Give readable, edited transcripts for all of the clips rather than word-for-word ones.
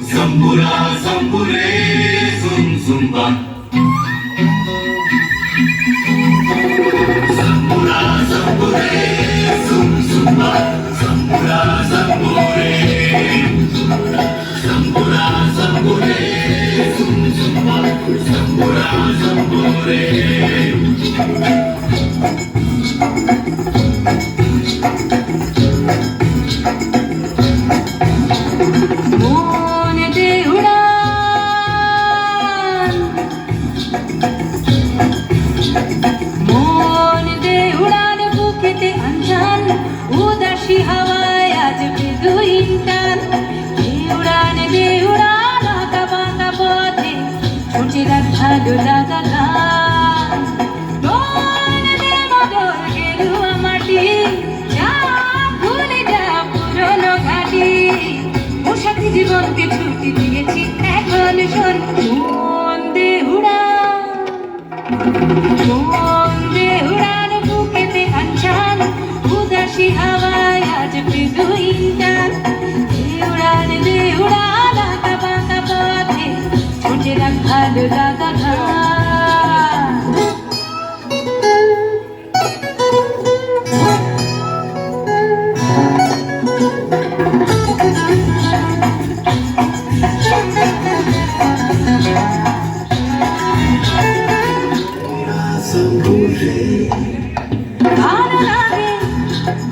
Zambura, zambure, zum zumba. Zambura, zambure, zum zumba. Zambura, zambure. Zambura, zambure, zum zumba. Zambura, zambure. ভালো লাগা গান মন দে বদল গেরুয়া মাটি যা ভুলে যা পুরনো ঘাটি পোশাকি জীবনকে ছুটি দিয়েছি এখন শোন মন দে উড়ান বুকেতে আনছান উদাসী হাওয়ায় আজ বিদুইন টান দে উড়ান আঁকা বাঁকা পথে ছুটে রাখ ভালো লাগা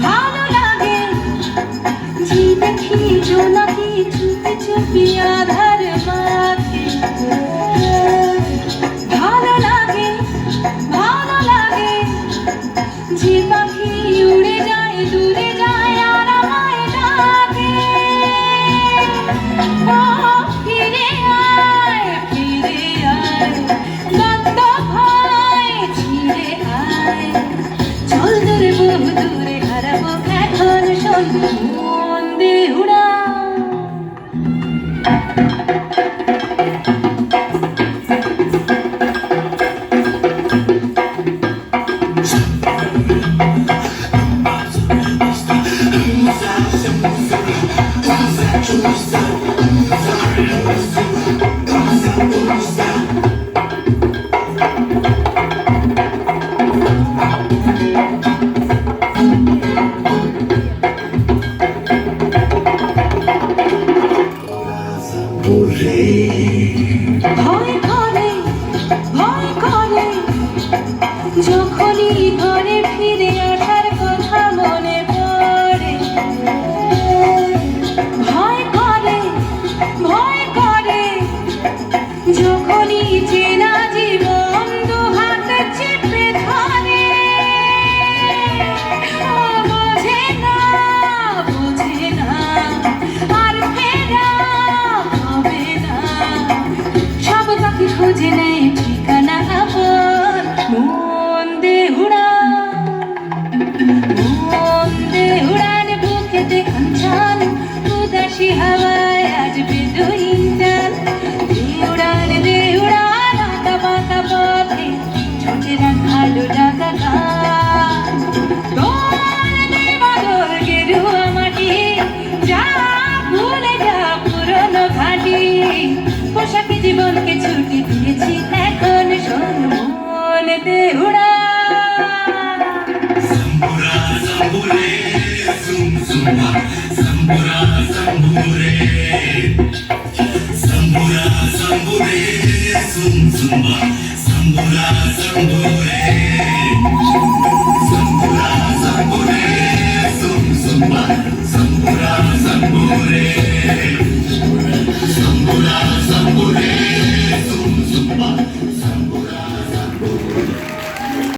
ভালো লাগে যে দেখি জোনাকি চুপি চুপি আধার মাঠে ভালো লাগে যে পাখি উড়ে যায় দূরে যায় আর আমায় ডাকে ও ফিরে আয় গন্ধ ভয় ছিঁড়ে আয় চল দূরে বহু দূরে হারাবো এখন শোন মন দে উড়ান ভয় করে যখনই ঘরে ফিরে আসার কথা মনে পড়ে ভয় করে যখনই চেনা জীবন দু হাত চেপে ধরে বোঝে না আর ফেরা হবে না সব পাখি খুঁজে নেয় ঠিকানা আপন মন দে উড়ান বুকেতে আনছান উদাসী হাওয়ায় আজ বিদুইন টান দে উড়ান আঁকা বাঁকা পথে ছুটে রাখ ভালো লাগা গান তোর দে বদল গেরুয়া মাটি যা ভুলে যা পুরনো ঘাটি পোশাকি জীবনকে ছুটি দিয়েছি এখন শোন মন দে উড়ান Zambura, zambure, zum zumba. Zambura, zambure. Zambura, zambure, zum zumba. Zambura, zambure. Zambura, zambure, zum zumba. Zambura, zambure.